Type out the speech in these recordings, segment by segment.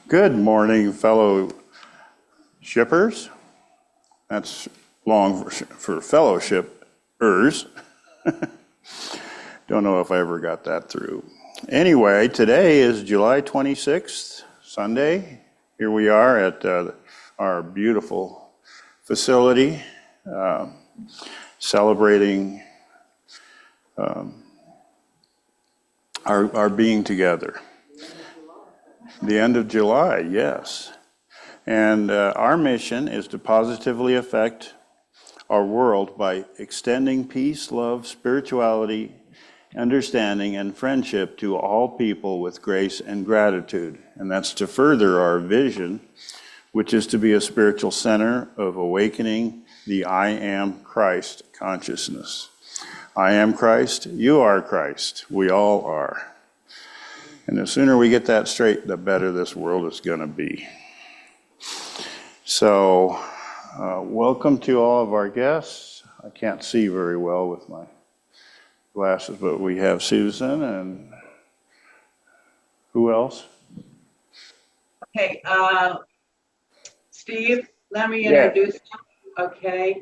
Good morning, fellow shippers. That's long for fellowshipers. Don't know if I ever got that through. Anyway, today is July 26th, Sunday. Here we are at our beautiful facility, celebrating our being together. The end of July, yes. And our mission is to positively affect our world by extending peace, love, spirituality, understanding, and friendship to all people with grace and gratitude. And that's to further our vision, which is to be a spiritual center of awakening the I am Christ consciousness. I am Christ, you are Christ, we all are. And the sooner we get that straight, the better this world is going to be. So, welcome to all of our guests. I can't see very well with my glasses, but we have Susan and who else? Okay, Steve, let me introduce you. Okay.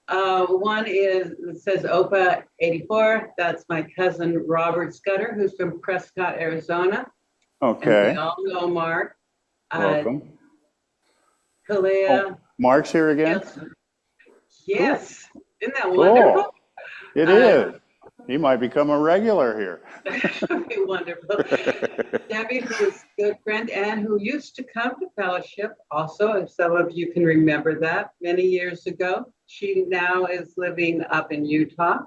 One is, it says OPA 84. That's my cousin Robert Scudder, who's from Prescott, Arizona. Okay. And we all know Mark. Welcome. Kalia. Oh, Mark's here again? Yes. Cool. Isn't that Cool. wonderful? It is. He might become a regular here. That would be wonderful. Debbie, who is a good friend and who used to come to fellowship also, if some of you can remember that, many years ago. She now is living up in Utah.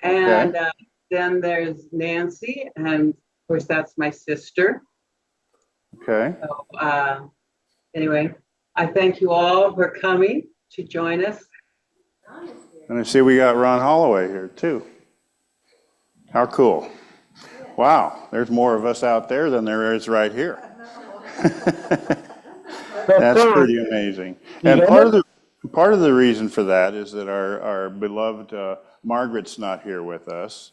And Okay. then there's Nancy, and of course that's my sister. Okay. So anyway, I thank you all for coming to join us. And I see we got Ron Holloway here too. How cool. Wow, there's more of us out there than there is right here. That's pretty amazing. And part of the reason for that is that our beloved Margaret's not here with us.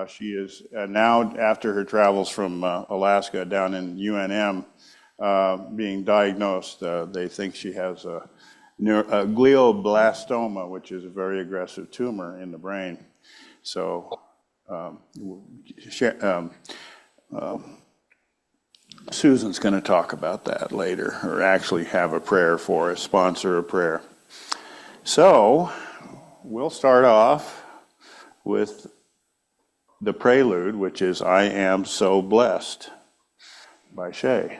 She is now, after her travels from Alaska down in UNM, being diagnosed. They think she has a glioblastoma, which is a very aggressive tumor in the brain. So Susan's going to talk about that later, or actually have a prayer for us, sponsor a prayer. So we'll start off with the prelude, which is I Am So Blessed by Shay.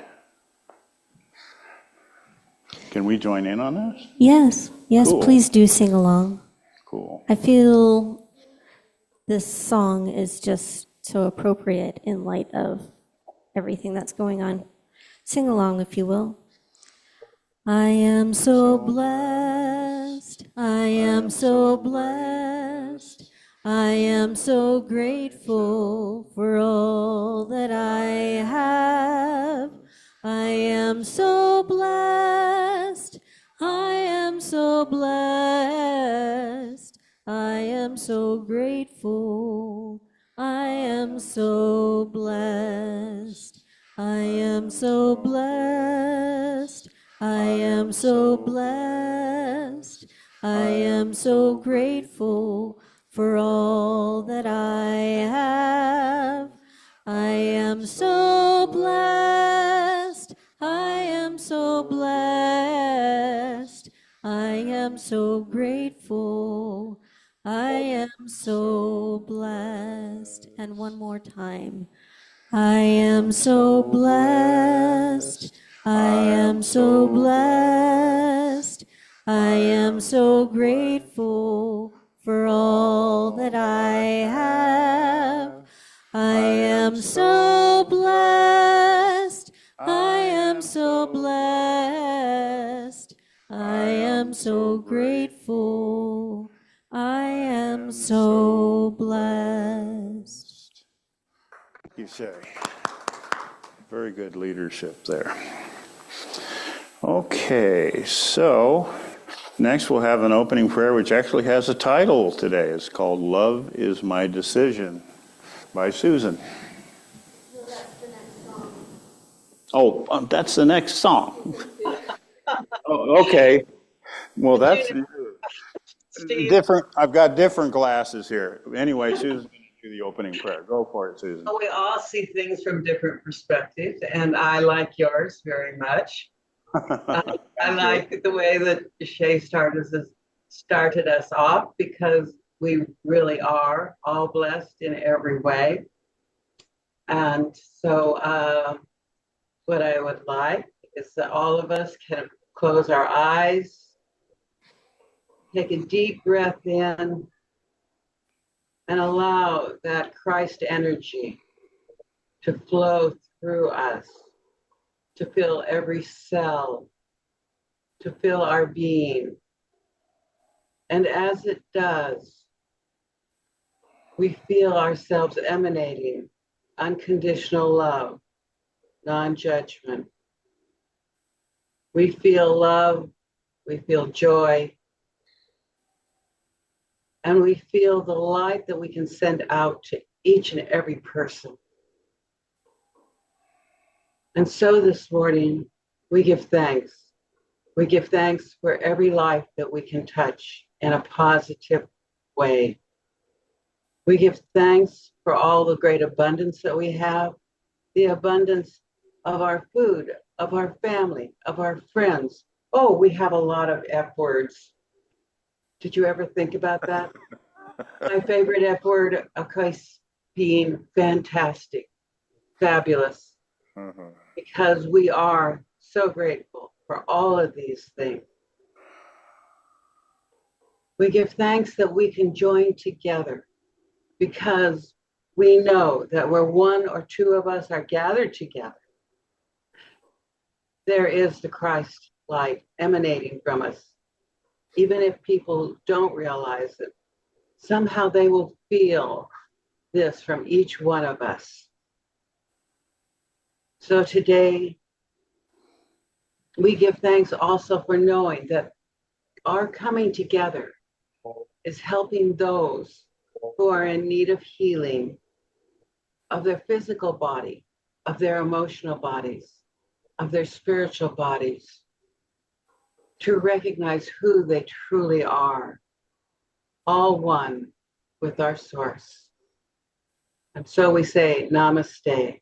Can we join in on this? Yes, cool. Please do sing along. Cool. I feel this song is just so appropriate in light of everything that's going on. Sing along, if you will. I am so blessed, I am so blessed, I am so grateful for all that I have. I am so blessed, I am so blessed, I am so grateful, I am so blessed, I am so blessed, I am so blessed, I am so grateful for all that I have. I am so blessed, I am so blessed, I am so grateful, I am so blessed. And one more time. I am so blessed, I am so blessed, I am so grateful for all that I have. I am so blessed, I am so blessed, I am so grateful, I am so blessed. Thank you, Shay. Very good leadership there. Okay, so next we'll have an opening prayer which actually has a title today. It's called Love is My Decision by Susan. So that's the next song. Oh, that's the next song. Oh, okay. Well, that's Steve, different. I've got different glasses here. Anyway, Susan's going to do the opening prayer. Go for it, Susan. we all see things from different perspectives, and I like yours very much. I like the way that Shay started us off because we really are all blessed in every way. And so, what I would like is that all of us can close our eyes, take a deep breath in, and allow that Christ energy to flow through us, to fill every cell, to fill our being. And as it does, we feel ourselves emanating unconditional love, non-judgment. We feel love, we feel joy, and we feel the light that we can send out to each and every person. And so this morning, we give thanks. We give thanks for every life that we can touch in a positive way. We give thanks for all the great abundance that we have, the abundance of our food, of our family, of our friends. Oh, we have a lot of F words. Did you ever think about that? My favorite F word, of course, being fantastic, fabulous, because we are so grateful for all of these things. We give thanks that we can join together because we know that where one or two of us are gathered together, there is the Christ light emanating from us. Even if people don't realize it, somehow they will feel this from each one of us. So today, we give thanks also for knowing that our coming together is helping those who are in need of healing of their physical body, of their emotional bodies, of their spiritual bodies, to recognize who they truly are, all one with our source. And so we say, Namaste.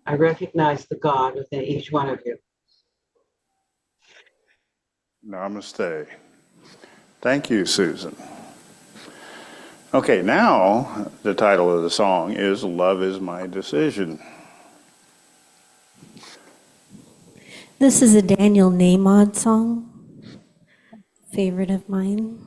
I recognize the God within each one of you. Namaste. Thank you, Susan. Okay, now the title of the song is Love is My Decision. This is a Daniel Namod song, favorite of mine.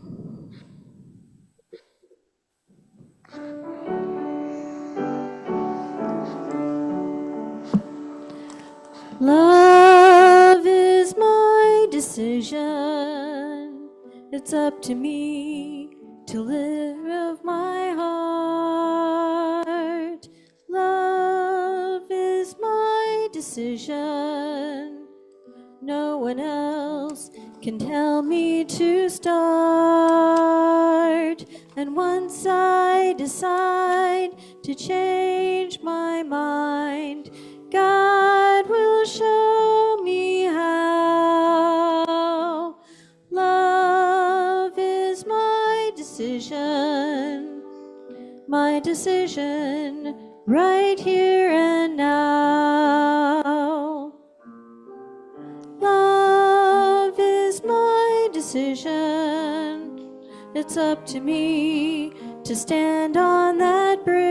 Love is my decision. It's up to me to live of my heart. Love is my decision. No one else can tell me to start. And once I decide to change my mind, God will show me how. Love is my decision right here and now. Love is my decision. It's up to me to stand on that bridge.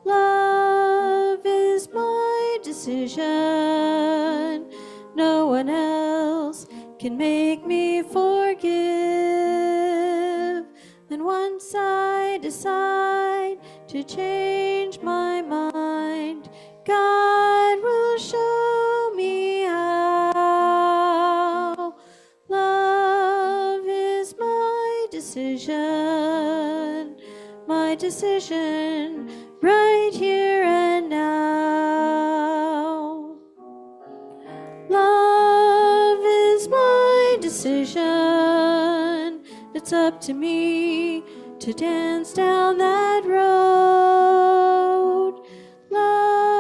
Love is my decision. No one else can make me forgive. And once I decide to change my mind, God will show me how. Love is my decision right here and now. Love is my decision. It's up to me to dance down that road. Love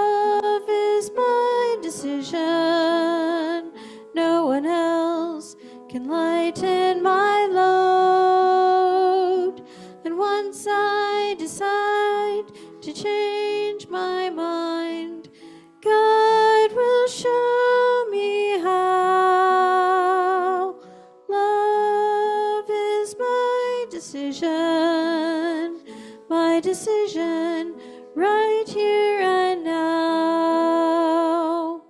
can lighten my load. And once I decide to change my mind, God will show me how. Love is my decision, right here and now.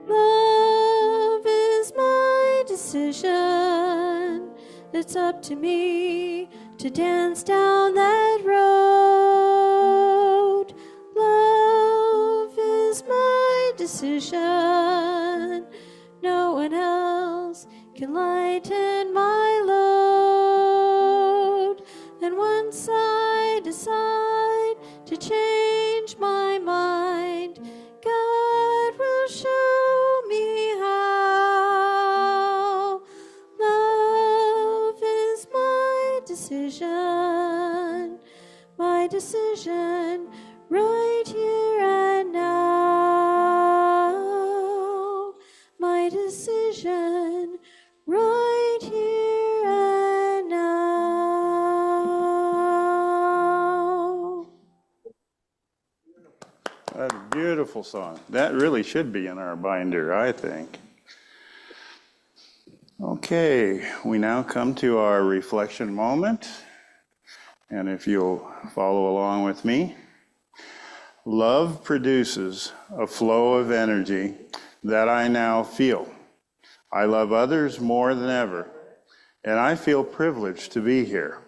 Love is my decision. It's up to me to dance down that road. Love is my decision. No one else can lighten my load. And once I decide to change my mind, God will show me how. Love is my decision, right here and now. My decision, right here and now. That's a beautiful song. That really should be in our binder, I think. Okay, we now come to our reflection moment. And if you'll follow along with me. Love produces a flow of energy that I now feel. I love others more than ever, and I feel privileged to be here.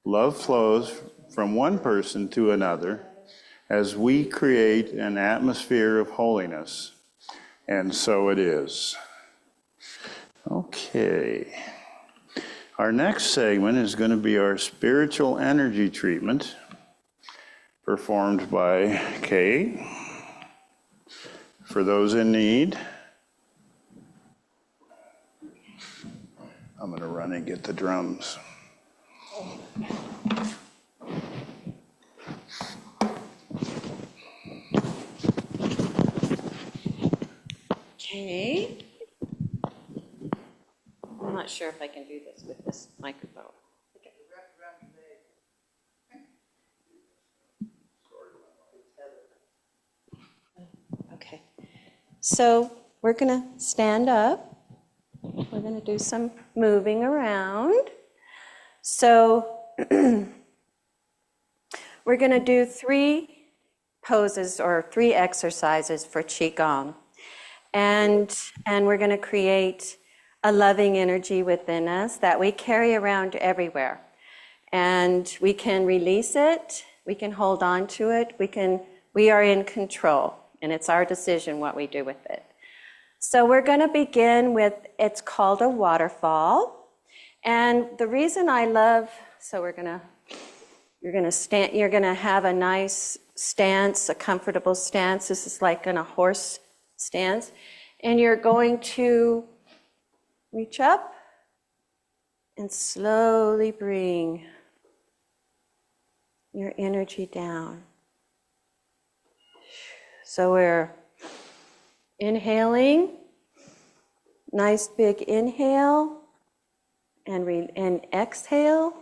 Love flows from one person to another as we create an atmosphere of holiness, and so it is. Okay. Our next segment is going to be our spiritual energy treatment, performed by Kate. For those in need, I'm going to run and get the drums. Okay. I'm not sure if I can do this with this microphone. Okay. So we're going to stand up. We're going to do some moving around. So we're going to do 3 poses or 3 exercises for Qigong. And we're going to create a loving energy within us that we carry around everywhere. And we can release it, we can hold on to it, we are in control, and it's our decision what we do with it. So we're going to begin with, it's called a waterfall. And the reason I love, so you're going to have a nice stance, a comfortable stance. This is like in a horse stance. And you're going to reach up and slowly bring your energy down. So we're inhaling, nice big inhale, and exhale.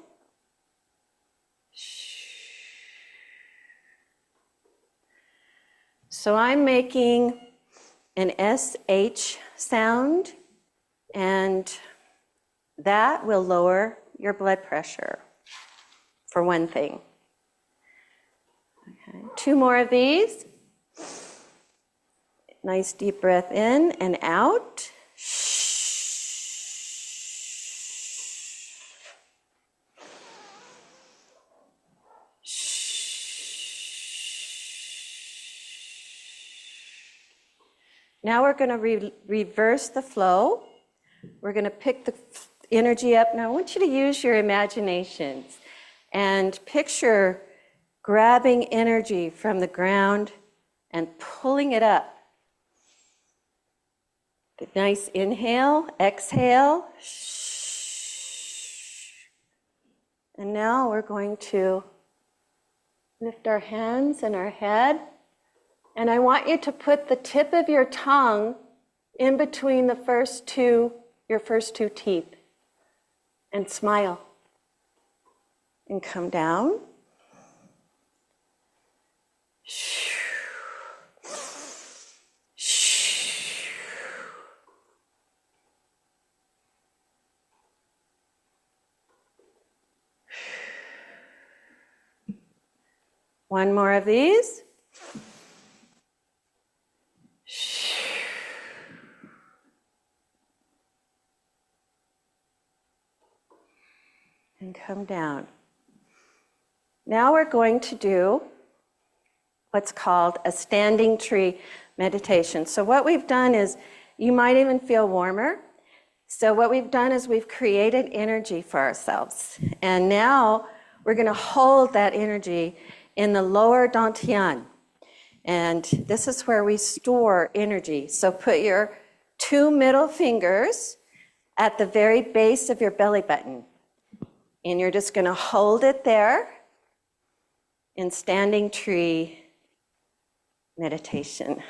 So I'm making an SH sound, and that will lower your blood pressure, for one thing. Okay. 2 more of these. Nice deep breath in and out. Now we're going to reverse the flow. We're going to pick the energy up. Now I want you to use your imaginations and picture grabbing energy from the ground and pulling it up. Good, nice inhale, exhale. And now we're going to lift our hands and our head. And I want you to put the tip of your tongue in between the first 2 your first 2 teeth and smile. And come down. One more of these. And come down. Now we're going to do what's called a standing tree meditation. So what we've done is, you might even feel warmer. So what we've done is we've created energy for ourselves. And now we're going to hold that energy in the lower dantian. And this is where we store energy. So put your 2 middle fingers at the very base of your belly button. And you're just going to hold it there in standing tree meditation.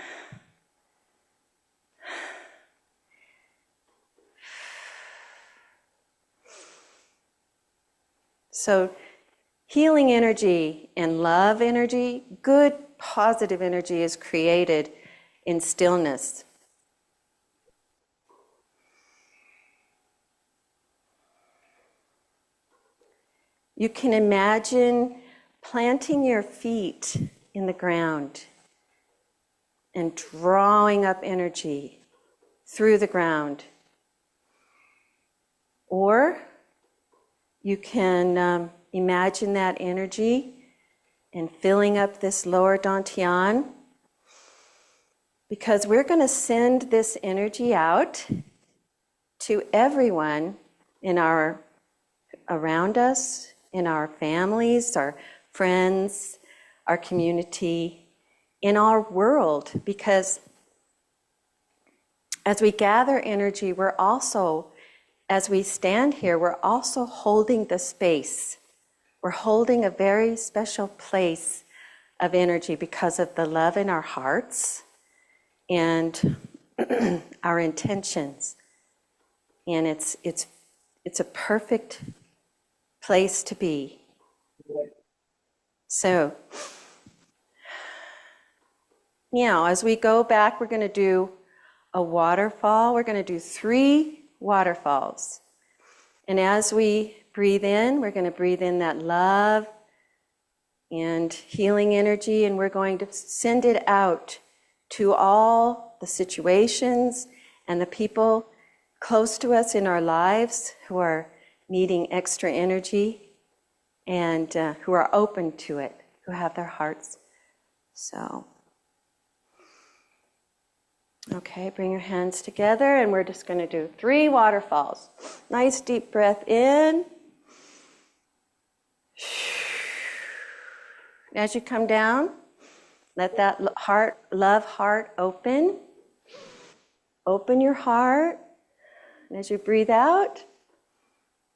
So healing energy and love energy, good positive energy is created in stillness. You can imagine planting your feet in the ground and drawing up energy through the ground. Or you can imagine that energy and filling up this lower dantian, because we're going to send this energy out to everyone around us, in our families, our friends, our community, in our world, because as we gather energy, as we stand here, we're also holding the space. We're holding a very special place of energy because of the love in our hearts and our intentions. And it's a perfect place to be. So, now as we go back, we're going to do a waterfall. We're going to do 3 waterfalls. And as we breathe in, we're going to breathe in that love and healing energy, and we're going to send it out to all the situations and the people close to us in our lives who are needing extra energy and who are open to it, who have their hearts. So, okay, bring your hands together, and we're just going to do 3 waterfalls. Nice deep breath in. As you come down, let that love heart open. Open your heart. And as you breathe out,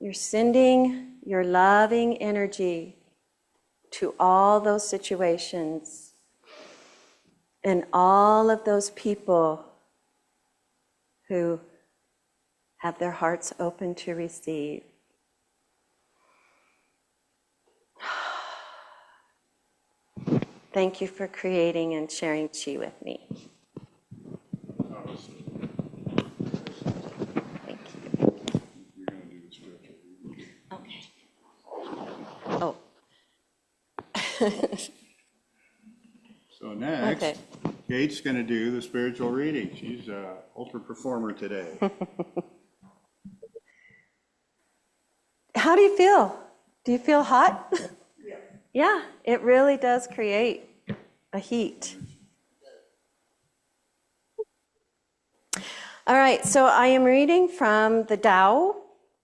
you're sending your loving energy to all those situations and all of those people who have their hearts open to receive. Thank you for creating and sharing chi with me. Thank you. Okay. Oh. So next, Okay. Kate's going to do the spiritual reading. She's an ultra performer today. How do you feel? Do you feel hot? Yeah, it really does create a heat. All right, so I am reading from the Tao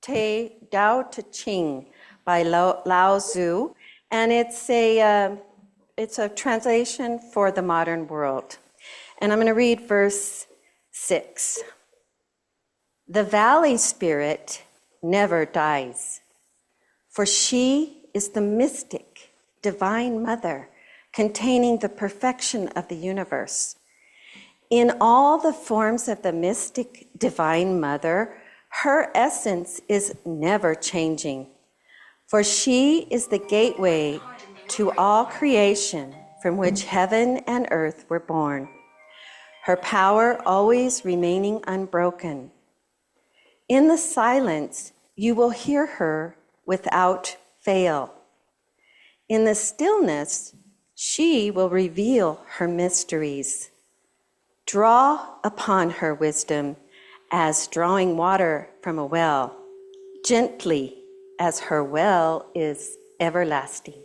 Te Ching by Lao Tzu, and it's a translation for the modern world. And I'm going to read verse 6. The valley spirit never dies, for she is the mystic, divine mother, containing the perfection of the universe. In all the forms of the mystic divine mother, Her essence is never changing, for she is the gateway to all creation from which heaven and earth were born, her power always remaining unbroken. In the silence, you will hear her without fail. In the stillness, she will reveal her mysteries. Draw upon her wisdom as drawing water from a well, gently as her well is everlasting.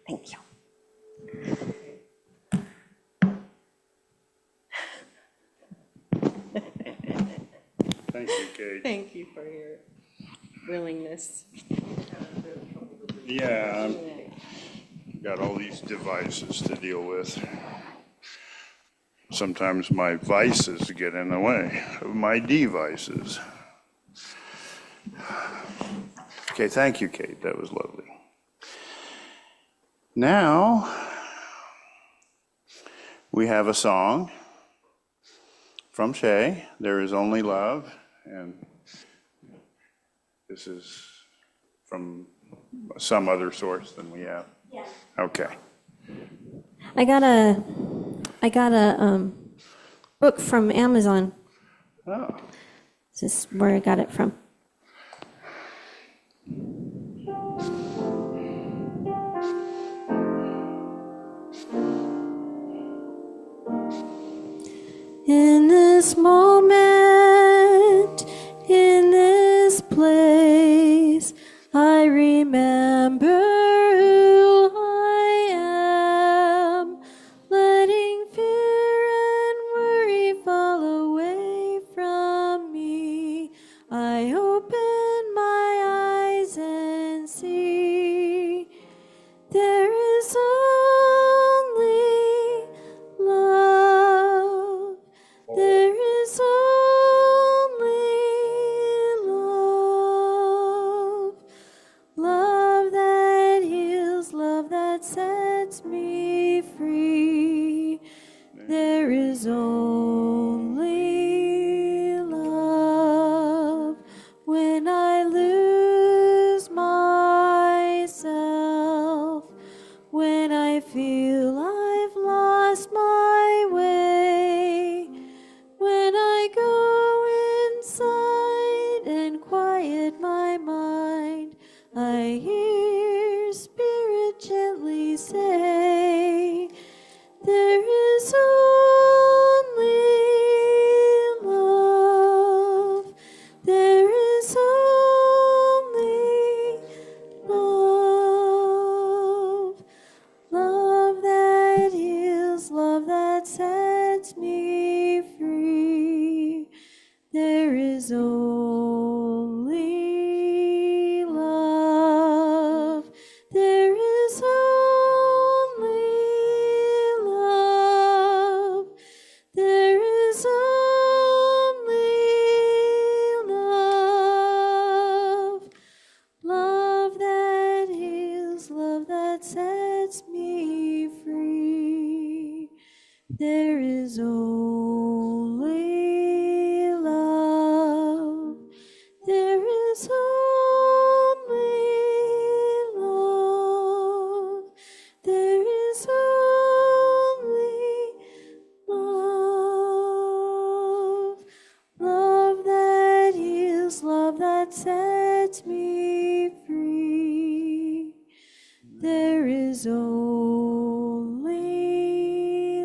Thank you. Thank you, Kate. Thank you for your willingness. Yeah, I've got all these devices to deal with. Sometimes my vices get in the way of my devices. Okay, thank you, Kate. That was lovely. Now, we have a song from Shay, There Is Only Love, and this is from some other source than we have. Yeah. Okay. I got a book from Amazon. Oh. This is where I got it from. In this moment, in this place, I remember who I am, letting fear and worry fall away from me. I open my eyes and see there is only love. There is only love. Love that heals, love that sets me free. There is only love. When I lose myself, when I feel I've lost my way, when I go inside and quiet my mind, I hear Spirit gently say, there is only love. There is only love. Love that heals, love that sets me free. There is only love. There is only love. There is only love. Love that heals, love that sets me free. There is only love. There is only love. There is only love. Love that heals, love that sets me free. There is only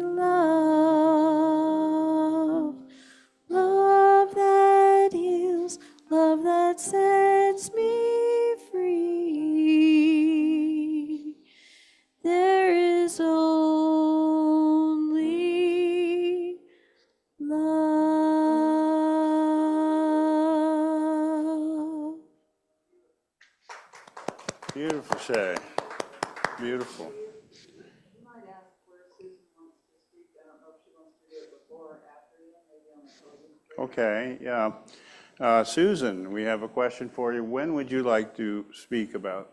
love. Love that heals, love that sets me free. There is only love. Beautiful, Shay. Beautiful. Okay, yeah. Susan, we have a question for you. When would you like to speak about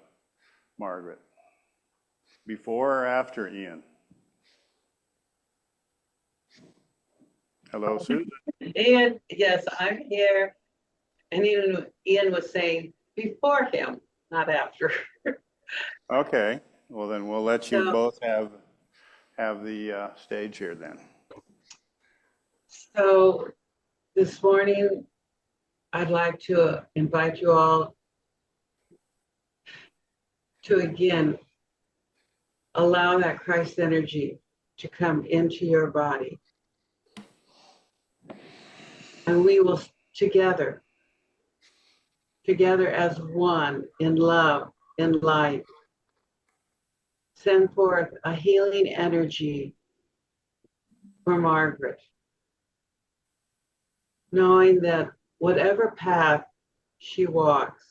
Margaret? Before or after Ian? Hello, Susan. And yes, I'm here. And Ian was saying before him, not after. Okay, well then we'll let you So, both have the stage here then. so this morning, I'd like to invite you all to again allow that Christ energy to come into your body. And we will together as one in love, in light, send forth a healing energy for Margaret, knowing that whatever path she walks,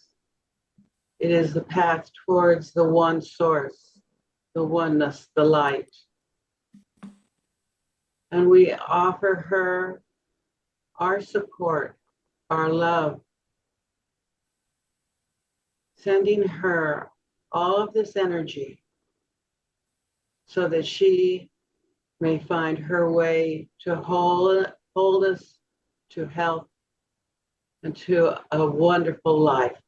it is the path towards the one source, the oneness, the light. And we offer her our support, our love, sending her all of this energy so that she may find her way to wholeness, to health, and to a wonderful life.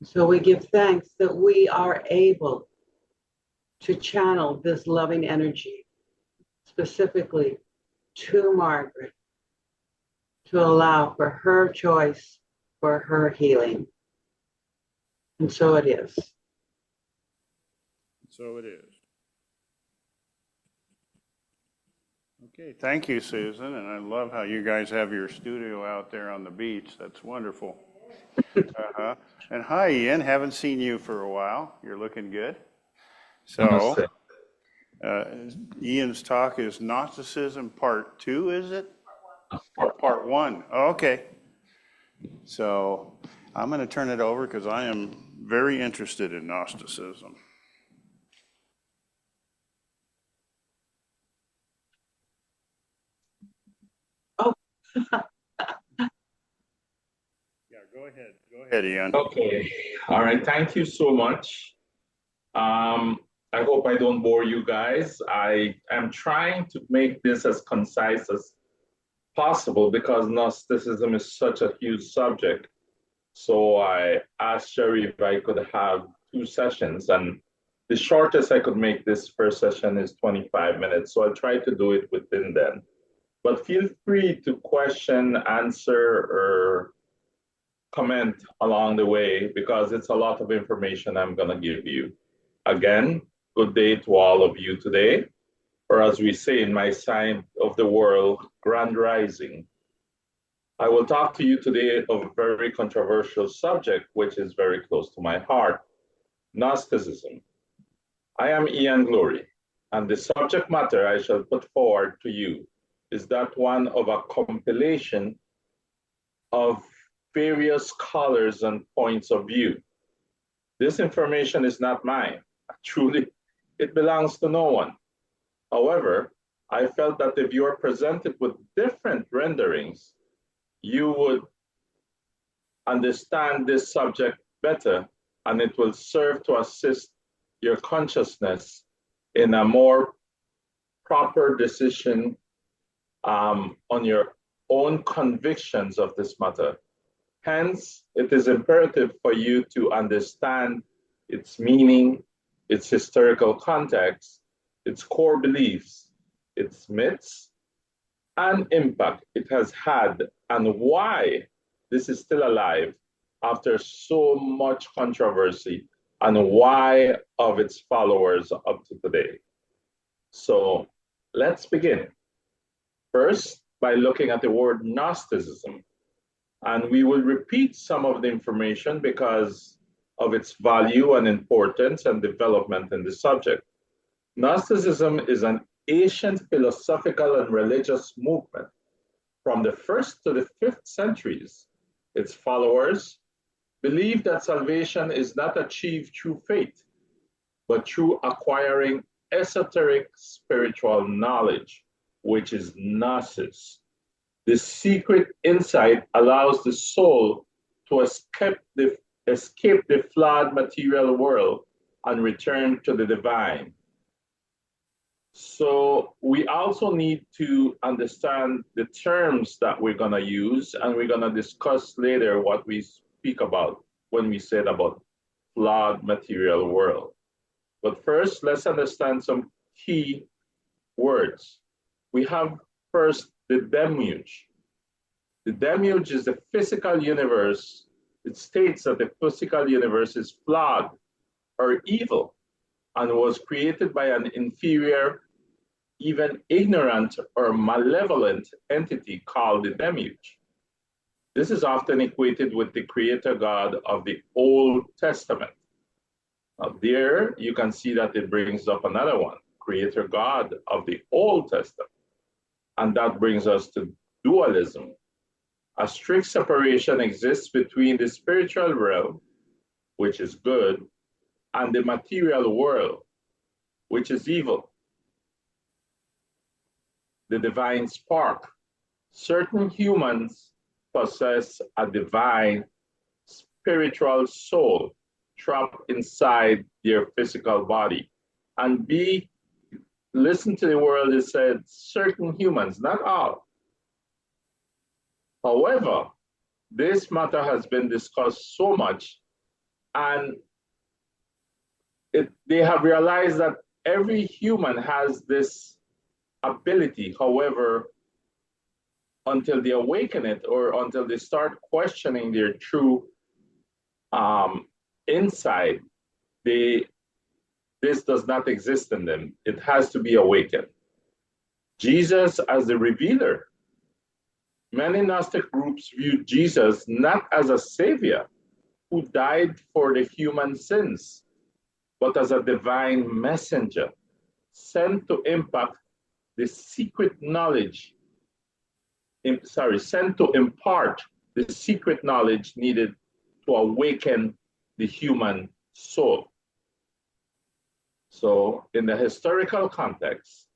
So we give thanks that we are able to channel this loving energy specifically to Margaret to allow for her choice, for her healing. And so it is. So it is. Okay, thank you, Susan, and I love how you guys have your studio out there on the beach. That's wonderful. Uh-huh. And hi, Ian. Haven't seen you for a while. You're looking good. So, Ian's talk is Gnosticism Part 2, is it? Part 1. Oh, okay. So, I'm going to turn it over because I am very interested in Gnosticism. Oh. Yeah, go ahead. Go ahead, Ian. Okay. All right. Thank you so much. I hope I don't bore you guys. I am trying to make this as concise as possible because Gnosticism is such a huge subject. So I asked Sherry if I could have 2 sessions, and the shortest I could make this first session is 25 minutes. So I'll try to do it within then. But feel free to question, answer, or comment along the way because it's a lot of information I'm going to give you. Again, good day to all of you today, or as we say in my side of the world, grand rising. I will talk to you today of a very controversial subject, which is very close to my heart, Gnosticism. I am Ian Glory, and the subject matter I shall put forward to you is that one of a compilation of various colors and points of view. This information is not mine. Truly, it belongs to no one. However, I felt that if you are presented with different renderings, you would understand this subject better, and it will serve to assist your consciousness in a more proper decision on your own convictions of this matter. Hence, it is imperative for you to understand its meaning, its historical context, its core beliefs, its myths, and impact it has had, and why this is still alive after so much controversy, and why of its followers up to today. So let's begin. First, by looking at the word Gnosticism. And we will repeat some of the information because of its value and importance and development in the subject. Gnosticism is an ancient philosophical and religious movement from the 1st to the 5th centuries. Its followers believe that salvation is not achieved through faith, but through acquiring esoteric spiritual knowledge, which is gnosis. This secret insight allows the soul to escape the flawed material world and return to the divine. So we also need to understand the terms that we're going to use, and we're going to discuss later what we speak about when we said about flawed material world. But first, let's understand some key words. We have first the deluge. The deluge is the physical universe. It states that the physical universe is flawed or evil and was created by an inferior, even ignorant or malevolent entity called the deluge. This is often equated with the creator God of the Old Testament. Now, there you can see that it brings up another one, creator God of the Old Testament. And that brings us to dualism. A strict separation exists between the spiritual realm, which is good, and the material world, which is evil. The divine spark. Certain humans possess a divine spiritual soul trapped inside their physical body. And listen to the word, it said certain humans, not all. However, this matter has been discussed so much, and they have realized that every human has this ability. However, until they awaken it or until they start questioning their true insight, this does not exist in them. It has to be awakened. Jesus as the revealer. Many Gnostic groups view Jesus not as a savior who died for the human sins, but as a divine messenger sent to impact the secret knowledge, sent to impart the secret knowledge needed to awaken the human soul. So, in the historical context,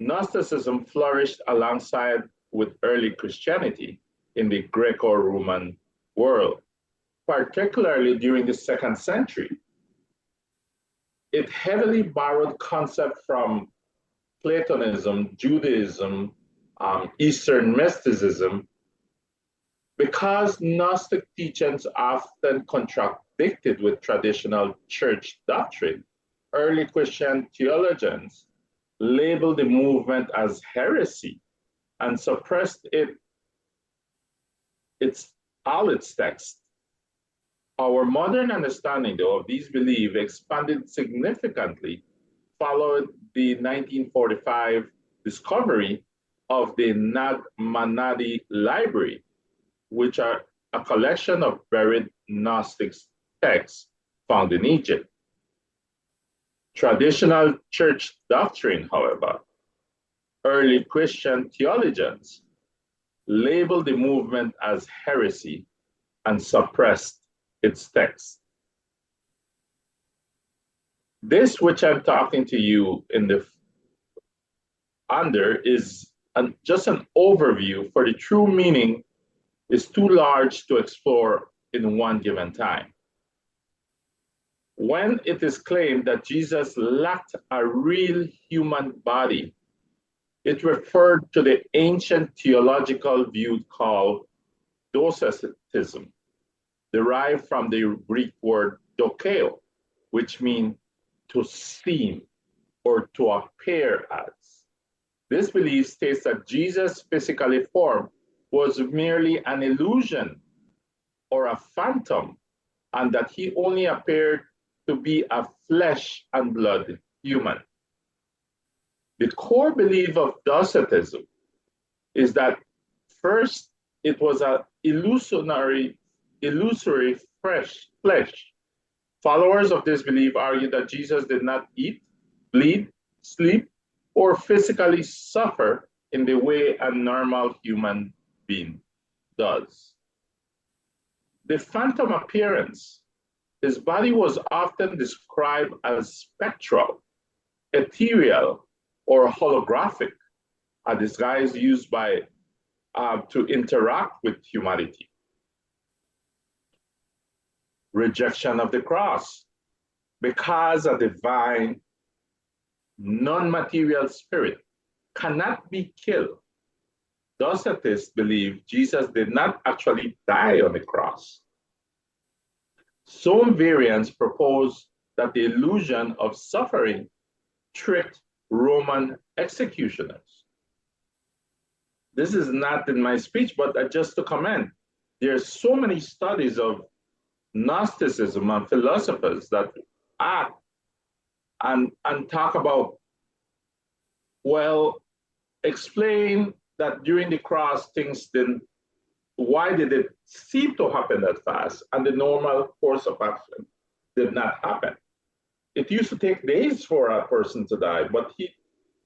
Gnosticism flourished alongside with early Christianity in the Greco-Roman world, particularly during the 2nd century. It heavily borrowed concepts from Platonism, Judaism, Eastern mysticism, because Gnostic teachings often contradicted with traditional church doctrine. Early Christian theologians labeled the movement as heresy and suppressed all its texts. Our modern understanding, though, of these beliefs expanded significantly following the 1945 discovery of the Nag Hammadi Library, which are a collection of buried Gnostic texts found in Egypt. Traditional church doctrine, however, early Christian theologians labeled the movement as heresy and suppressed its text. This which I'm talking to you under is just an overview, for the true meaning is too large to explore in one given time. When it is claimed that Jesus lacked a real human body, it referred to the ancient theological view called Gnosticism, derived from the Greek word dokeo, which means to seem or to appear as. This belief states that Jesus' physically form was merely an illusion or a phantom, and that he only appeared to be a flesh and blood human. The core belief of Gnosticism is that first, it was an illusory flesh. Followers of this belief argue that Jesus did not eat, bleed, sleep, or physically suffer in the way a normal human being does. The phantom appearance, his body was often described as spectral, ethereal, or holographic, a disguise used to interact with humanity. Rejection of the cross. Because a divine non-material spirit, cannot be killed. Docetists believe Jesus did not actually die on the cross. Some variants propose that the illusion of suffering tricked Roman executioners. This is not in my speech, but just to comment, there are so many studies of Gnosticism and philosophers that act and talk about, well, explain that during the cross things didn't, why did it seem to happen that fast and the normal course of action did not happen? It used to take days for a person to die, but he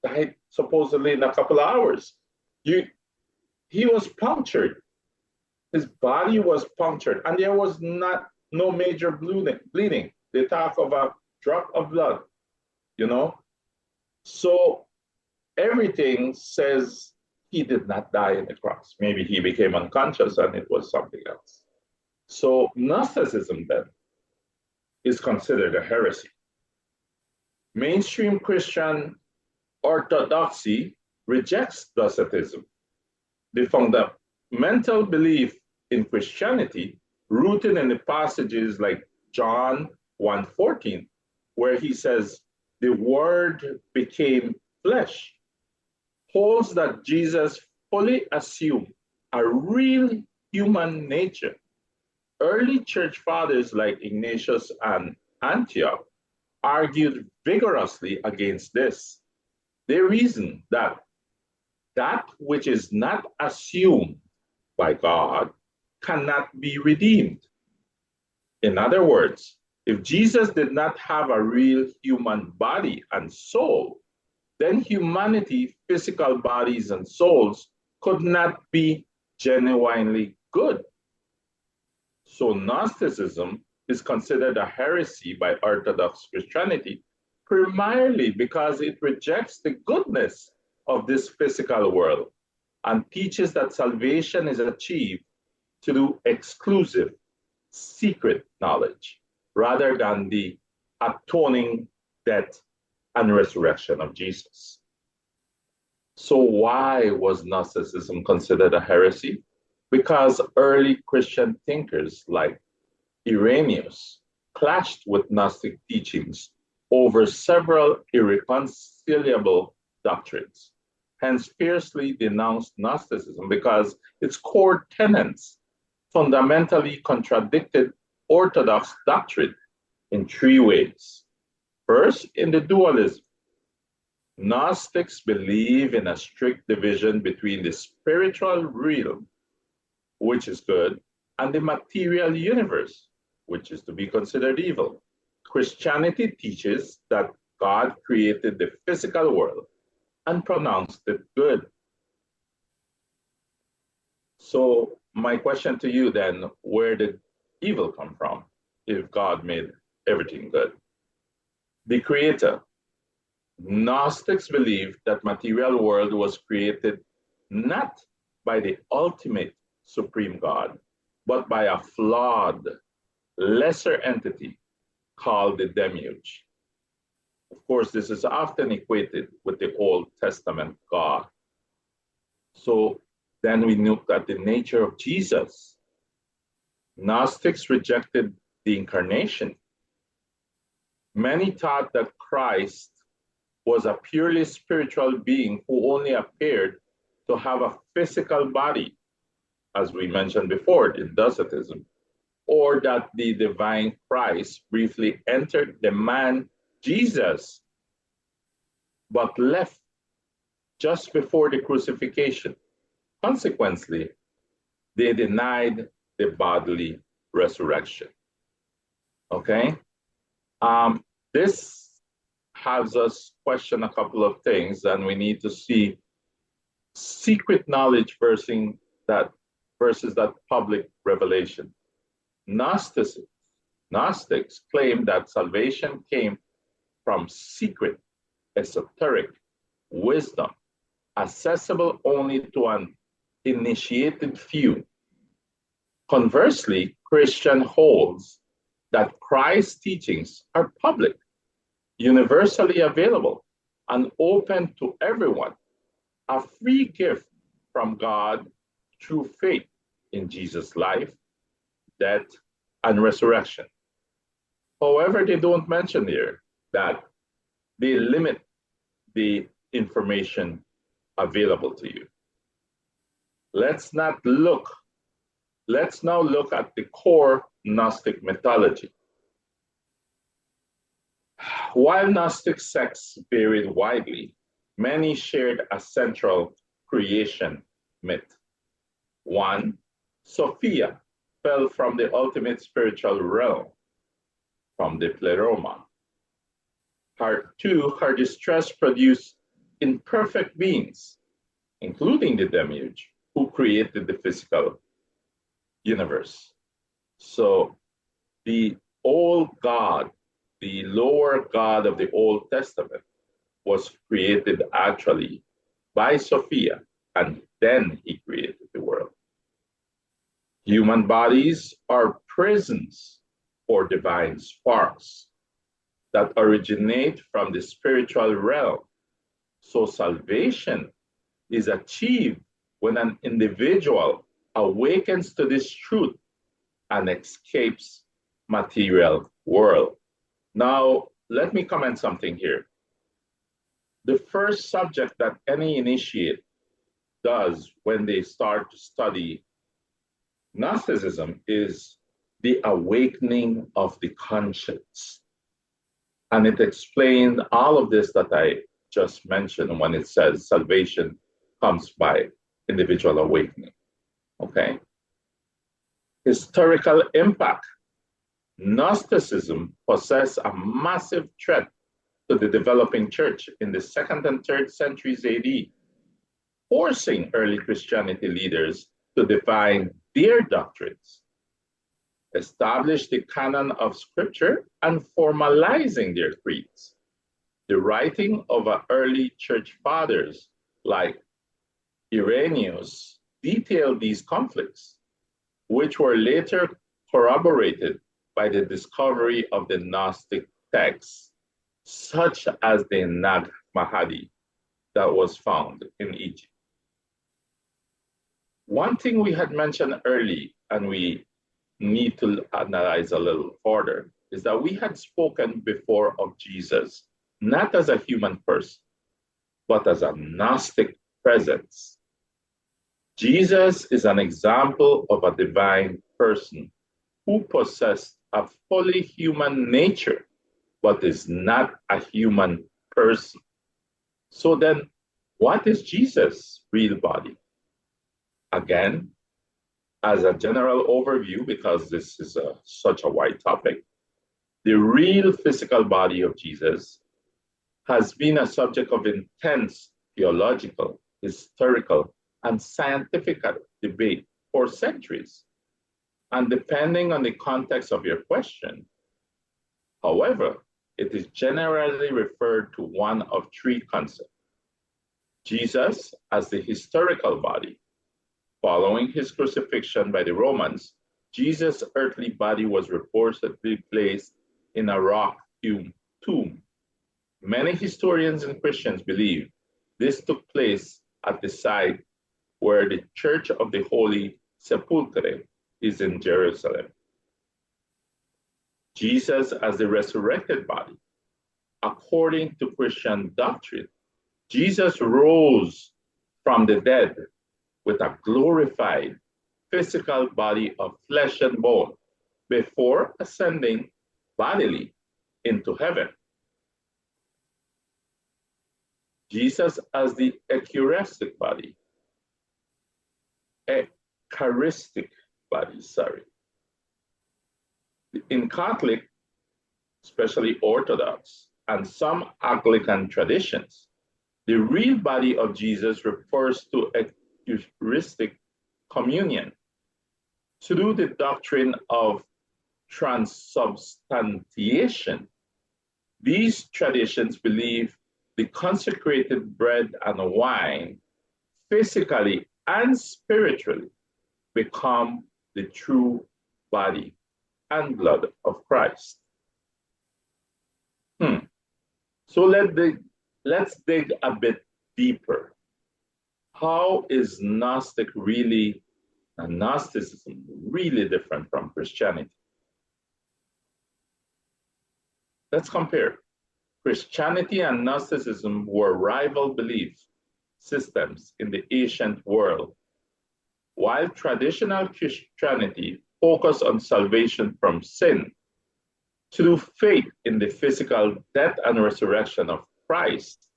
died supposedly in a couple of hours. He was punctured. His body was punctured, and there was no major bleeding. They talk of a drop of blood, you know? So everything says he did not die in the cross. Maybe he became unconscious and it was something else. So Gnosticism then is considered a heresy. Mainstream Christian orthodoxy rejects Docetism. The fundamental belief in Christianity, rooted in the passages like John 1:14, where he says, the word became flesh, holds that Jesus fully assumed a real human nature. Early church fathers like Ignatius and Antioch argued vigorously against this. They reasoned that which is not assumed by God cannot be redeemed. In other words, if Jesus did not have a real human body and soul, then humanity, physical bodies and souls, could not be genuinely good. So Gnosticism is considered a heresy by Orthodox Christianity, primarily because it rejects the goodness of this physical world and teaches that salvation is achieved through exclusive, secret knowledge, rather than the atoning death and resurrection of Jesus. So why was Gnosticism considered a heresy? Because early Christian thinkers like Irenaeus clashed with Gnostic teachings over several irreconcilable doctrines, hence fiercely denounced Gnosticism because its core tenets fundamentally contradicted Orthodox doctrine in three ways. First, in the dualism. Gnostics believe in a strict division between the spiritual realm, which is good, and the material universe, which is to be considered evil. Christianity teaches that God created the physical world and pronounced it good. So my question to you then, where did evil come from if God made everything good? The creator. Gnostics believed that material world was created not by the ultimate supreme God, but by a flawed, lesser entity called the demiurge. Of course, this is often equated with the Old Testament God. So then we look at the nature of Jesus. Gnostics rejected the incarnation. Many thought that Christ was a purely spiritual being who only appeared to have a physical body, as we mentioned before in Docetism, or that the divine Christ briefly entered the man Jesus, but left just before the crucifixion. Consequently, they denied the bodily resurrection. Okay? This has us question a couple of things, and we need to see secret knowledge versus that public revelation. Gnostics claim that salvation came from secret, esoteric wisdom, accessible only to an initiated few. Conversely, Christian holds that Christ's teachings are public, universally available, and open to everyone, a free gift from God through faith in Jesus' life, death, and resurrection. However, they don't mention here that they limit the information available to you. Let's now look at the core Gnostic mythology. While Gnostic sects varied widely, many shared a central creation myth. One, Sophia fell from the ultimate spiritual realm, from the pleroma. Two, her distress produced imperfect beings, including the demiurge, who created the physical universe. So the old God, the lower God of the Old Testament, was created actually by Sophia, and then he created the world. Human bodies are prisons for divine sparks that originate from the spiritual realm. So salvation is achieved when an individual awakens to this truth and escapes material world. Now, let me comment something here. The first subject that any initiate does when they start to study Gnosticism is the awakening of the conscience. And it explained all of this that I just mentioned when it says salvation comes by individual awakening. Okay? Historical impact. Gnosticism possessed a massive threat to the developing church in the 2nd and 3rd centuries AD, forcing early Christianity leaders to define their doctrines, establish the canon of scripture, and formalizing their creeds. The writing of early church fathers like Irenaeus detailed these conflicts, which were later corroborated by the discovery of the Gnostic texts, such as the Nag Hammadi that was found in Egypt. One thing we had mentioned early, and we need to analyze a little further, is that we had spoken before of Jesus, not as a human person, but as a Gnostic presence. Jesus is an example of a divine person who possessed a fully human nature, but is not a human person. So then, what is Jesus' real body? Again, as a general overview, because this is such a wide topic, the real physical body of Jesus has been a subject of intense theological, historical, and scientific debate for centuries. And depending on the context of your question, however, it is generally referred to one of three concepts. Jesus as the historical body. Following his crucifixion by the Romans, Jesus' earthly body was reportedly placed in a rock-hewn tomb. Many historians and Christians believe this took place at the site where the Church of the Holy Sepulchre is in Jerusalem. Jesus as the resurrected body. According to Christian doctrine, Jesus rose from the dead with a glorified physical body of flesh and bone before ascending bodily into heaven. Jesus as the Eucharistic body. In Catholic, especially Orthodox, and some Anglican traditions, the real body of Jesus refers to Eucharistic communion. Through the doctrine of transubstantiation, these traditions believe the consecrated bread and wine, physically and spiritually, become the true body and blood of Christ. So let the let's dig a bit deeper. How is Gnosticism really different from Christianity? Let's compare. Christianity and Gnosticism were rival belief systems in the ancient world, while traditional Christianity focused on salvation from sin through faith in the physical death and resurrection of Christ.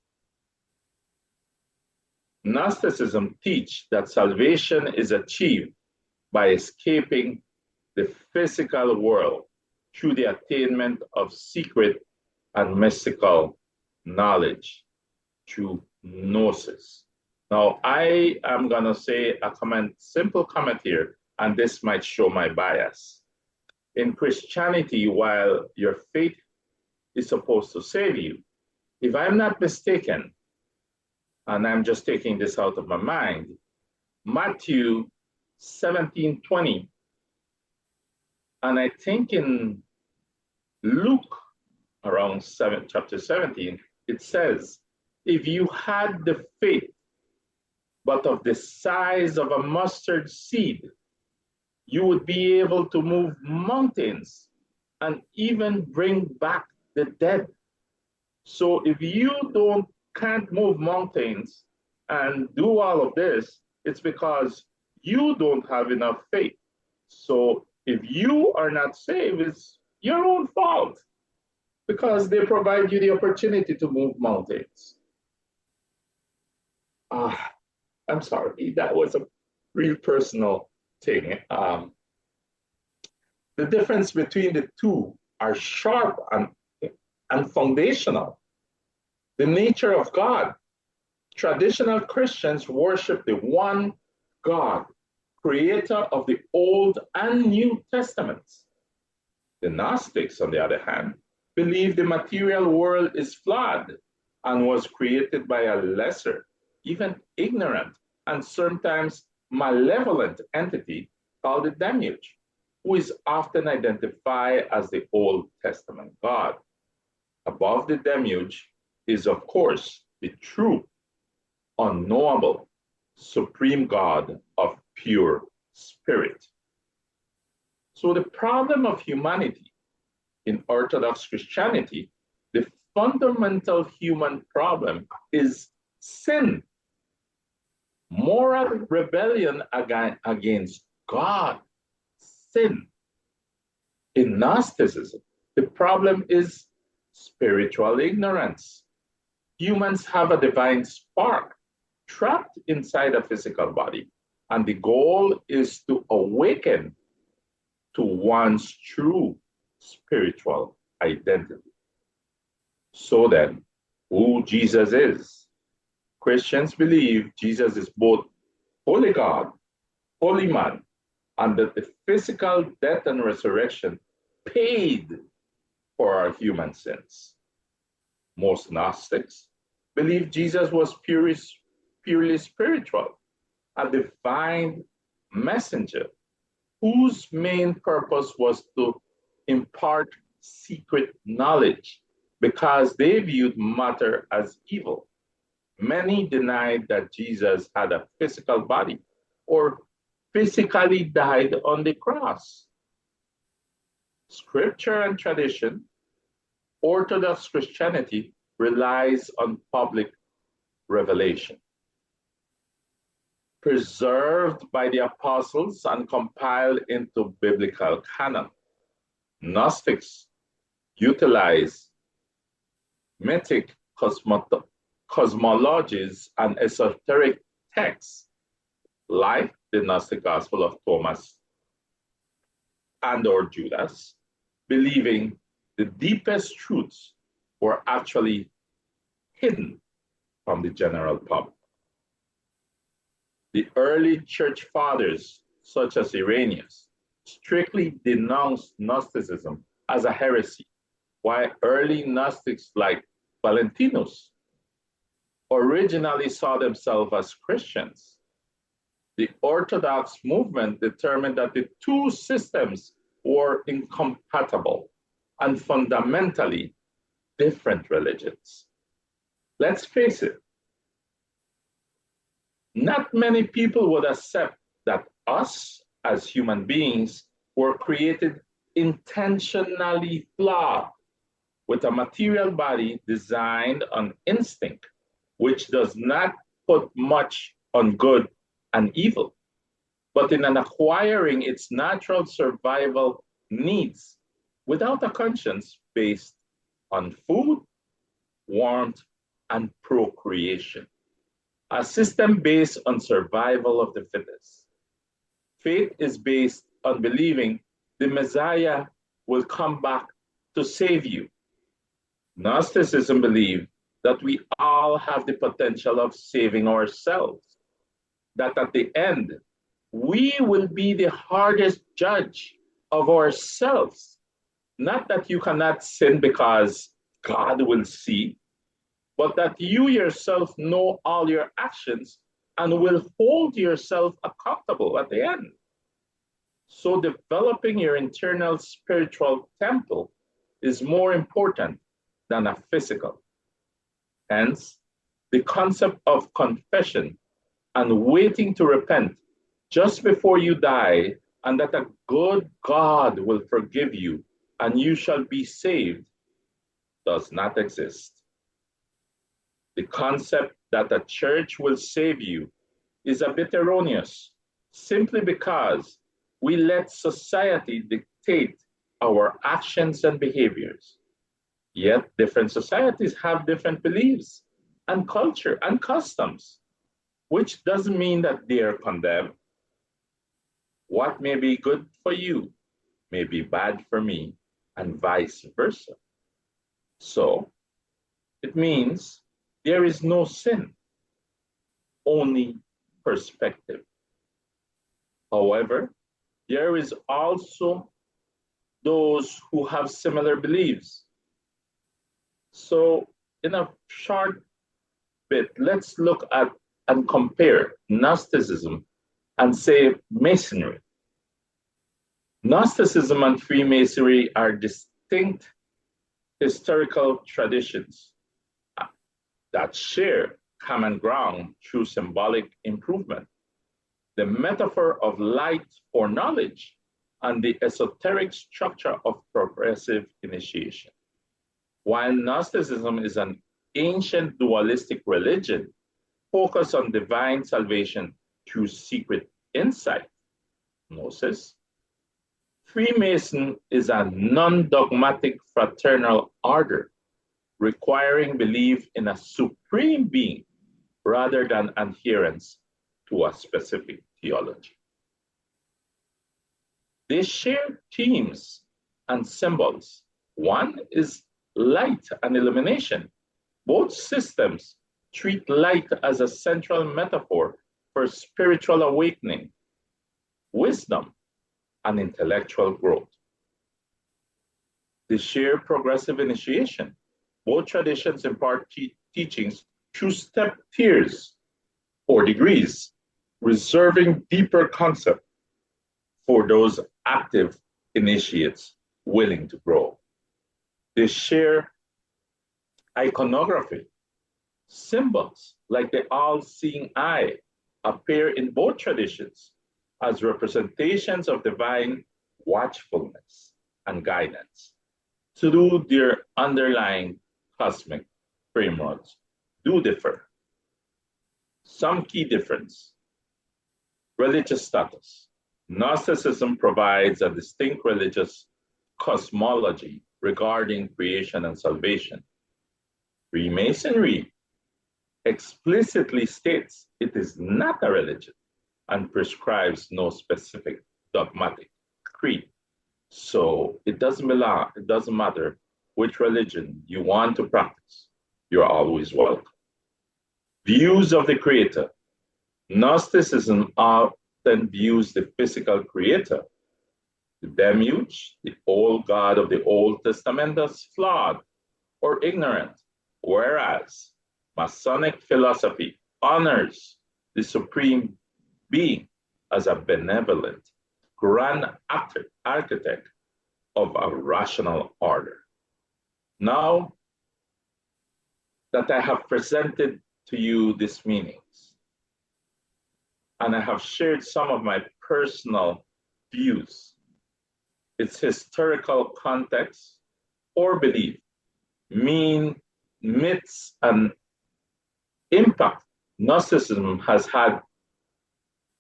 Gnosticism teaches that salvation is achieved by escaping the physical world through the attainment of secret and mystical knowledge through gnosis. Now, I am going to say a simple comment here, and this might show my bias. In Christianity, while your faith is supposed to save you, if I'm not mistaken, and I'm just taking this out of my mind, Matthew 17:20, and I think in Luke around chapter 17, it says, if you had the faith, but of the size of a mustard seed, you would be able to move mountains and even bring back the dead. So if you can't move mountains and do all of this, it's because you don't have enough faith. So if you are not saved, it's your own fault, because they provide you the opportunity to move mountains. I'm sorry, that was a real personal thing. The difference between the two are sharp and foundational. The nature of God. Traditional Christians worship the one God, creator of the Old and New Testaments. The Gnostics, on the other hand, believe the material world is flawed and was created by a lesser, even ignorant, and sometimes malevolent entity called the Deluge, who is often identified as the Old Testament God. Above the Deluge is, of course, the true, unknowable, supreme God of pure spirit. So the problem of humanity in Orthodox Christianity, the fundamental human problem is sin, moral rebellion against God, sin. In Gnosticism, the problem is spiritual ignorance. Humans have a divine spark trapped inside a physical body, and the goal is to awaken to one's true spiritual identity. So then, who Jesus is? Christians believe Jesus is both holy God, holy man, and that the physical death and resurrection paid for our human sins. Most Gnostics believe Jesus was purely spiritual, a divine messenger whose main purpose was to impart secret knowledge because they viewed matter as evil. Many denied that Jesus had a physical body or physically died on the cross. Scripture and tradition, Orthodox Christianity relies on public revelation, preserved by the apostles and compiled into biblical canon. Gnostics utilize mythic cosmologies and esoteric texts like the Gnostic Gospel of Thomas and or Judas, believing the deepest truths were actually hidden from the general public. The early church fathers, such as Irenaeus, strictly denounced Gnosticism as a heresy, while early Gnostics like Valentinus originally saw themselves as Christians. The Orthodox movement determined that the two systems were incompatible and fundamentally different religions. Let's face it, not many people would accept that us as human beings were created intentionally flawed with a material body designed on instinct, which does not put much on good and evil, but in an acquiring its natural survival needs without a conscience based on food, warmth, and procreation. A system based on survival of the fittest. Faith is based on believing the Messiah will come back to save you. Gnosticism believed that we all have the potential of saving ourselves, that at the end, we will be the hardest judge of ourselves. Not that you cannot sin because God will see, but that you yourself know all your actions and will hold yourself accountable at the end. So developing your internal spiritual temple is more important than a physical. Hence, the concept of confession and waiting to repent just before you die, and that a good God will forgive you and you shall be saved, does not exist. The concept that a church will save you is a bit erroneous, simply because we let society dictate our actions and behaviors. Yet different societies have different beliefs and culture and customs, which doesn't mean that they are condemned. What may be good for you may be bad for me, and vice versa. So it means there is no sin, only perspective. However, there is also those who have similar beliefs. So in a short bit, let's look at and compare Gnosticism and say Masonry. Gnosticism and Freemasonry are distinct historical traditions that share common ground through symbolic improvement, the metaphor of light or knowledge, and the esoteric structure of progressive initiation. While Gnosticism is an ancient dualistic religion focused on divine salvation through secret insight, gnosis, Freemason is a non-dogmatic fraternal order requiring belief in a supreme being rather than adherence to a specific theology. They share themes and symbols. One is light and illumination. Both systems treat light as a central metaphor for spiritual awakening, wisdom, and intellectual growth. They share progressive initiation. Both traditions impart teachings through step tiers or degrees, reserving deeper concept for those active initiates willing to grow. They share iconography. Symbols like the all-seeing eye appear in both traditions as representations of divine watchfulness and guidance. Through their underlying cosmic frameworks do differ. Some key difference: religious status. Gnosticism provides a distinct religious cosmology regarding creation and salvation. Freemasonry explicitly states it is not a religion and prescribes no specific dogmatic creed. So it doesn't matter which religion you want to practice, you're always welcome. Views of the creator. Gnosticism often views the physical creator, the demiurge, the old God of the Old Testament, as flawed or ignorant, whereas Masonic philosophy honors the supreme being as a benevolent, grand architect of a rational order. Now, that I have presented to you these meanings. And I have shared some of my personal views, its historical context or belief, myths, and impact Gnosticism has had.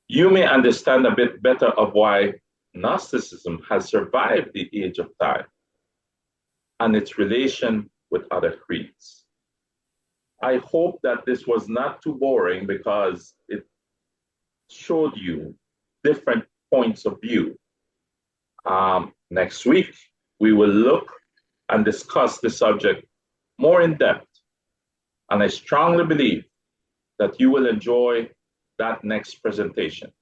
You may understand a bit better of why Gnosticism has survived the age of time and its relation with other creeds. I hope that this was not too boring because it showed you different points of view. Next week, we will look and discuss the subject more in depth, and I strongly believe that you will enjoy that next presentation.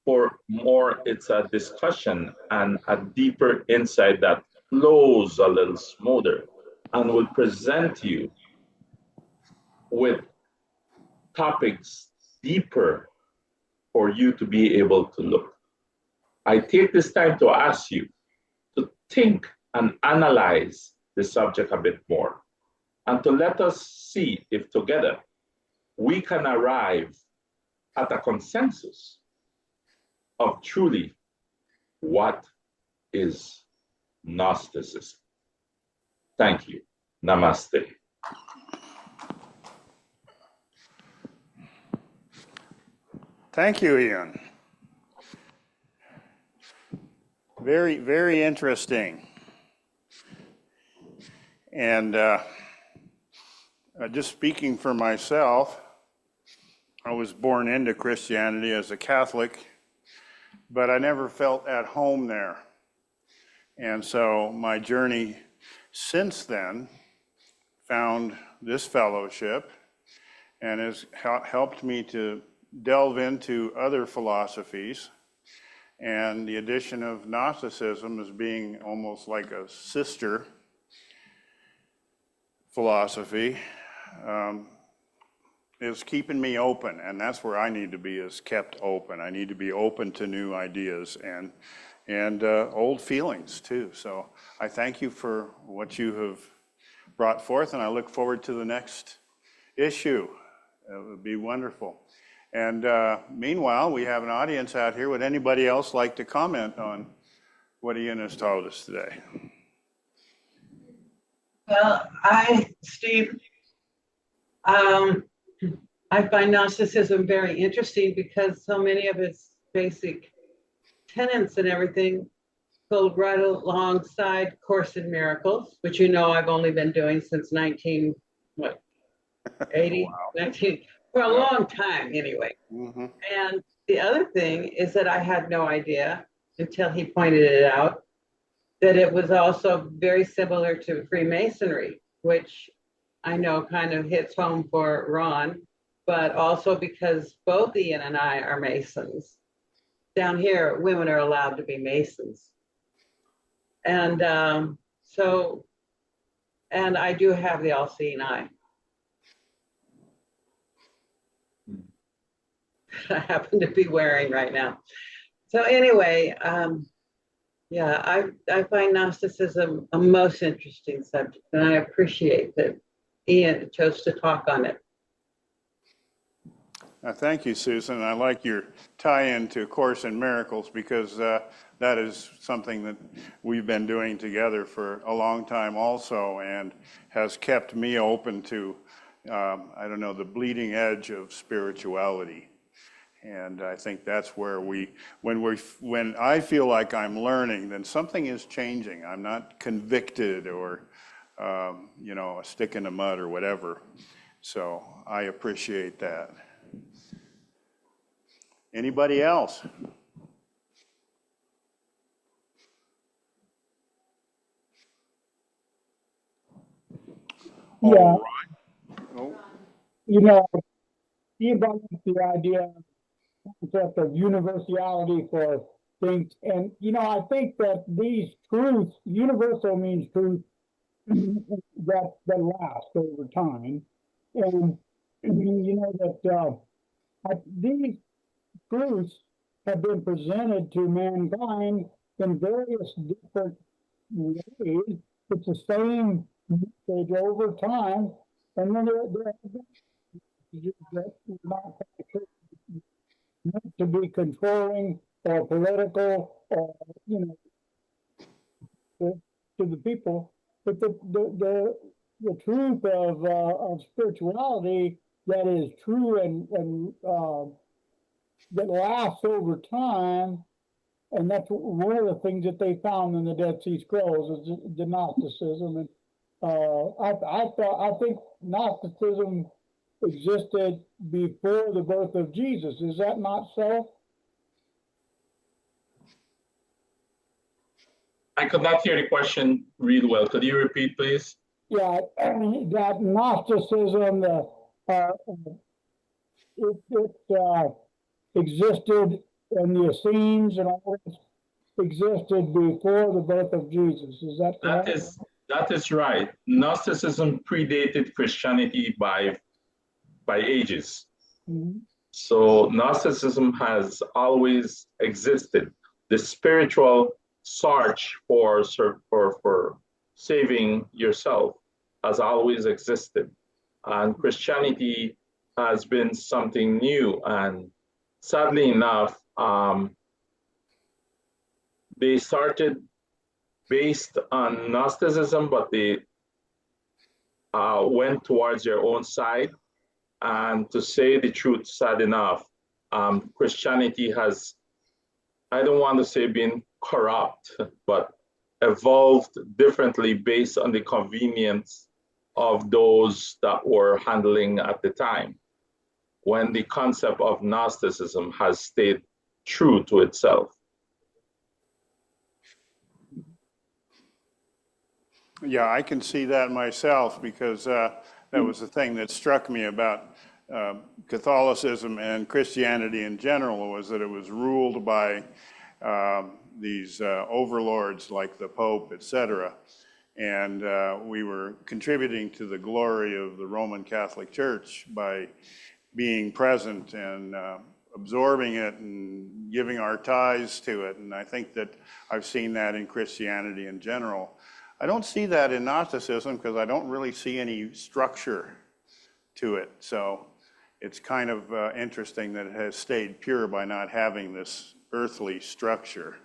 For more, it's a discussion and a deeper insight that flows a little smoother and will present you with topics deeper for you to be able to look. I take this time to ask you to think and analyze the subject a bit more, and to let us see if together we can arrive at a consensus of truly what is Gnosticism. Thank you. Namaste. Thank you, Ian. Very, very interesting. And just speaking for myself, I was born into Christianity as a Catholic, but I never felt at home there. And so my journey since then found this fellowship and has helped me to delve into other philosophies, and the addition of Gnosticism as being almost like a sister philosophy is keeping me open, and that's where I need to be, is kept open. I need to be open to new ideas and old feelings too. So I thank you for what you have brought forth, and I look forward to the next issue. It would be wonderful. And meanwhile, we have an audience out here. Would anybody else like to comment on what Ian has told us today? Well, Steve, I find Gnosticism very interesting because so many of its basic tenets and everything go right alongside Course in Miracles, which I've only been doing since 1980, wow. 19, for a long time anyway. Mm-hmm. And the other thing is that I had no idea until he pointed it out that it was also very similar to Freemasonry, which I know kind of hits home for Ron, but also because both Ian and I are Masons. Down here, women are allowed to be Masons. And and I do have the all-seeing eye. I happen to be wearing right now. So anyway, yeah, I find Gnosticism a most interesting subject, and I appreciate that Ian chose to talk on it. Thank you, Susan. I like your tie-in to Course in Miracles, because that is something that we've been doing together for a long time also, and has kept me open to, the bleeding edge of spirituality. And I think that's where when I feel like I'm learning, then something is changing. I'm not convicted or, a stick in the mud or whatever. So I appreciate that. Anybody else? Yeah. Oh. You brought up the idea, concept of universality for things. And, I think that these truths, universal means truth that last over time. And, that these truths have been presented to mankind in various different ways. It's the same message over time. And then there are messages that are not meant to be controlling or political or, you know, to the people. But the truth of spirituality that is true and that lasts over time, and that's one of the things that they found in the Dead Sea Scrolls is the Gnosticism. And I think Gnosticism existed before the birth of Jesus. Is that not so? I could not hear the question real well. Could you repeat, please? Yeah, that Gnosticism, it existed, and the Essenes and all this existed before the birth of Jesus. Is that correct? That is right. Gnosticism predated Christianity by ages. Mhm. So Gnosticism has always existed. The spiritual search for saving yourself has always existed. And Christianity has been something new. And sadly enough, they started based on Gnosticism, but they went towards their own side. And to say the truth, sad enough, Christianity has, I don't want to say been corrupt, but evolved differently based on the convenience of those that were handling at the time, when the concept of Gnosticism has stayed true to itself. Yeah, I can see that myself because that was the thing that struck me about Catholicism and Christianity in general, was that it was ruled by these overlords like the Pope, etc. And we were contributing to the glory of the Roman Catholic Church by being present and absorbing it and giving our tithes to it. And I think that I've seen that in Christianity in general. I don't see that in Gnosticism because I don't really see any structure to it. So it's kind of interesting that it has stayed pure by not having this earthly structure.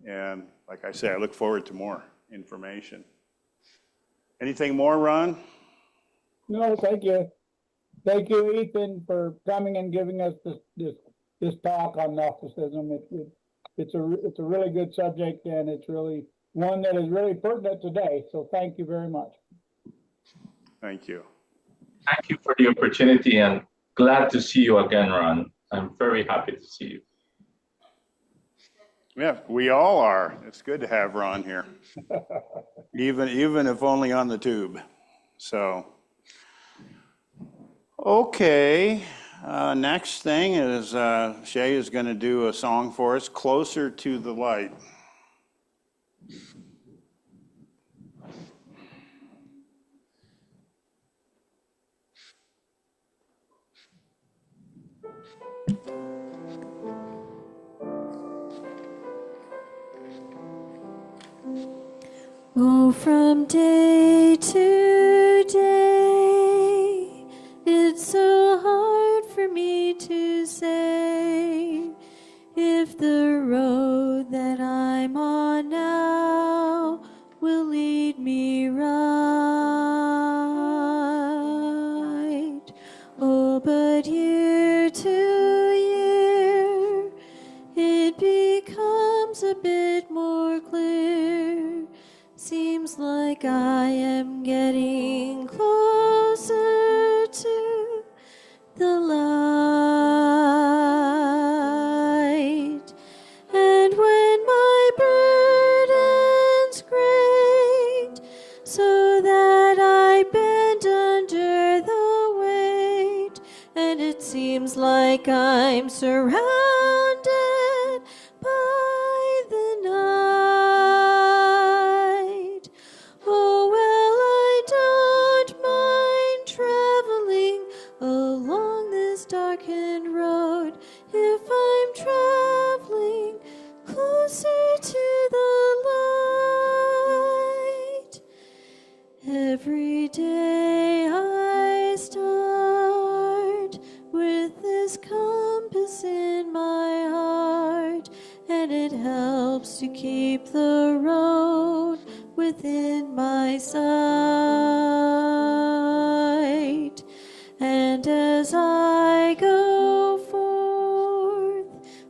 And like I say, I look forward to more information. Anything more, Ron? No, thank you. Thank you, Ethan, for coming and giving us this talk on Gnosticism. It's a really good subject, and it's really one that is really pertinent today. So thank you very much. Thank you. Thank you for the opportunity, and glad to see you again, Ron. I'm very happy to see you. Yeah, we all are. It's good to have Ron here, even if only on the tube. So, okay. Next thing is Shay is going to do a song for us, "Closer to the Light." Oh, from day to day, it's so hard for me to say if the road that I'm on now will lead me right. Oh, but year to year, it becomes a bit more clear. Seems like I am getting closer to the light. And when my burden's great, so that I bend under the weight, and it seems like I'm surrounded by the night. Oh, well, I don't mind traveling along this darkened road if I'm traveling closer to the light. Every just to keep the road within my sight. And as I go forth,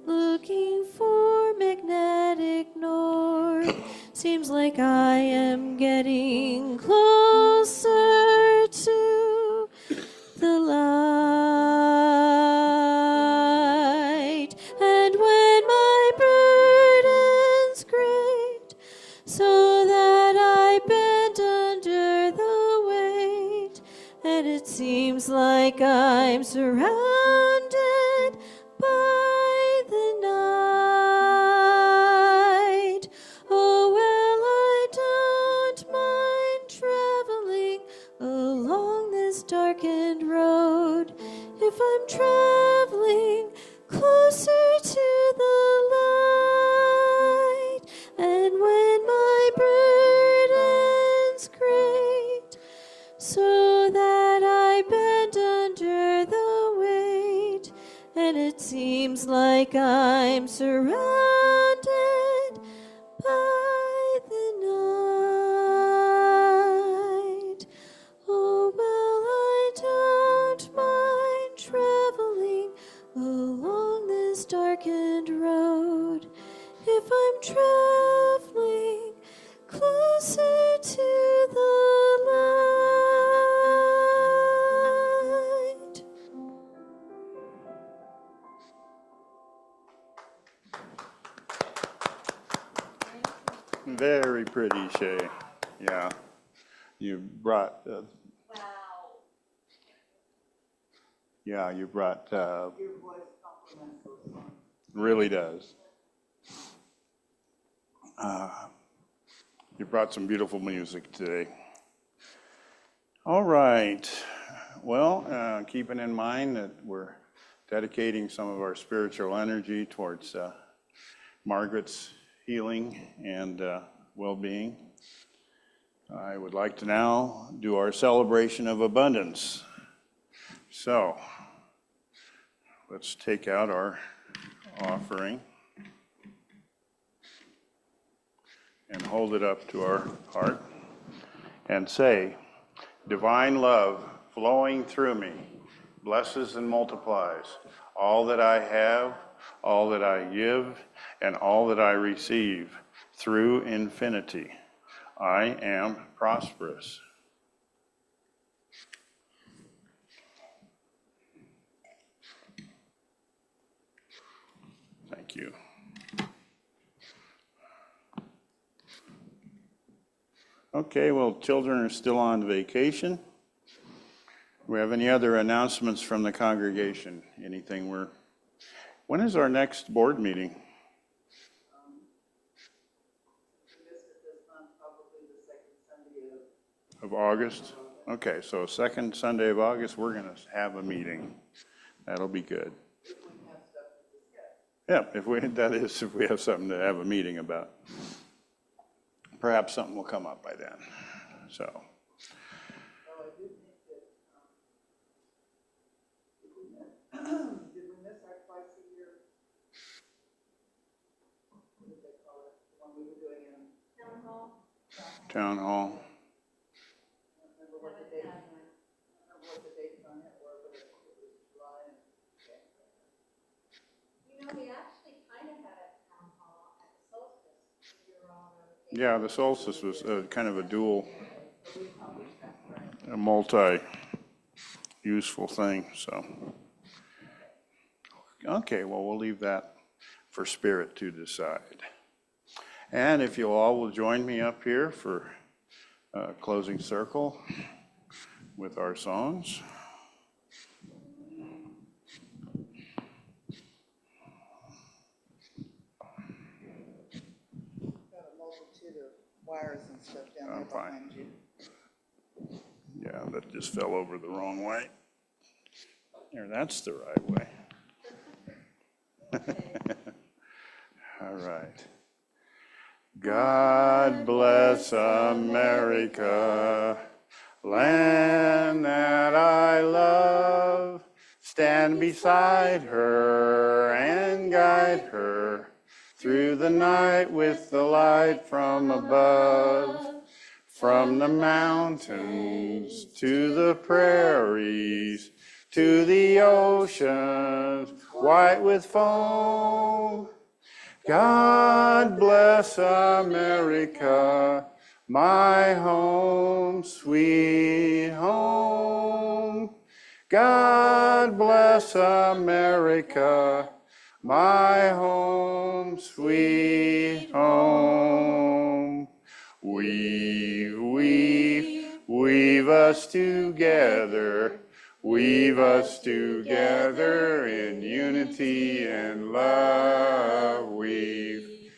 looking for magnetic north, seems like I am getting closer to the light. And when my burden's great, so that I bend under the weight, and it seems like I'm surrounded by the night. Oh, well, I don't mind traveling along this darkened road if I'm traveling closer to the light. And when my burden's great, so that I bend under the weight, and it seems like I'm surrounded by the night. Oh, well, I don't mind traveling along this darkened road if I'm traveling closer to the light. Very pretty, Shay. Yeah. You brought, yeah, you brought, really does. You brought some beautiful music today. All right. Well, keeping in mind that we're dedicating some of our spiritual energy towards Margaret's healing and well-being, I would like to now do our celebration of abundance. So, let's take out our offering and hold it up to our heart and say, divine love flowing through me blesses and multiplies all that I have, all that I give, and all that I receive through infinity. I am prosperous. Thank you. Okay, well, children are still on vacation. Do we have any other announcements from the congregation? When is our next board meeting? Of August? Okay, so second Sunday of August, we're going to have a meeting. That'll be good. Yeah, if we have something to have a meeting about. Perhaps something will come up by then. So. Did we miss our twice a year? What did they call it? The one we were doing in Town Hall? Town Hall. I don't remember what the dates on it were, but it was July and January. We actually kind of had a town hall at the solstice. We were all on vacation. Yeah, the solstice was kind of a dual, a multi-useful thing, so. Okay, well, we'll leave that for Spirit to decide. And if you all will join me up here for closing circle with our songs. Got a multitude of wires and stuff down there I'm fine. behind you. Yeah, that just fell over the wrong way. There, that's the right way. All right. God bless America, land that I love. Stand beside her and guide her through the night with the light from above. From the mountains to the prairies, to the oceans white with foam. God bless America, my home, sweet home. God bless America, my home, sweet home. Weave us together, weave us together in unity and love. Weave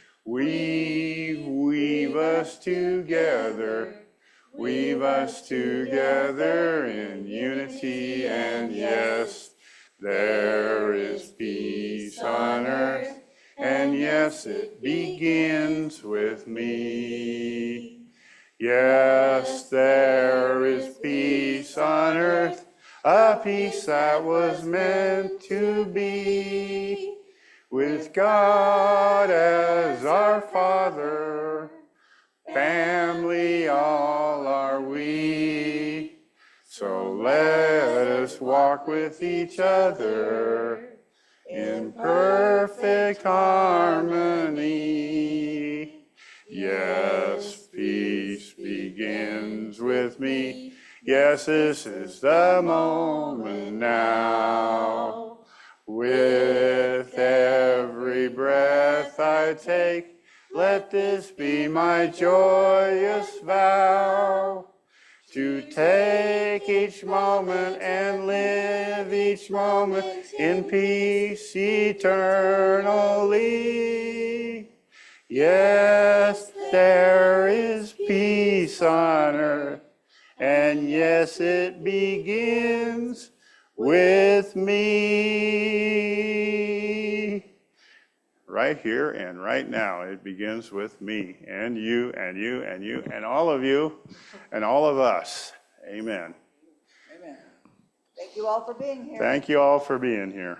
us together, weave us together in unity, and yes, there is peace on earth, and yes, it begins with me. Yes, there is peace on earth, a peace that was meant to be, with God as our Father, family all are we. So let us walk with each other in perfect harmony. Yes, peace begins with me. Yes, this is the moment now. With every breath I take, let this be my joyous vow, to take each moment and live each moment in peace eternally. Yes, there is peace on earth, and yes, it begins with me. Right here and right now, it begins with me and you and you and you and all of you and all of us. Amen. Amen. Thank you all for being here. Thank you all for being here.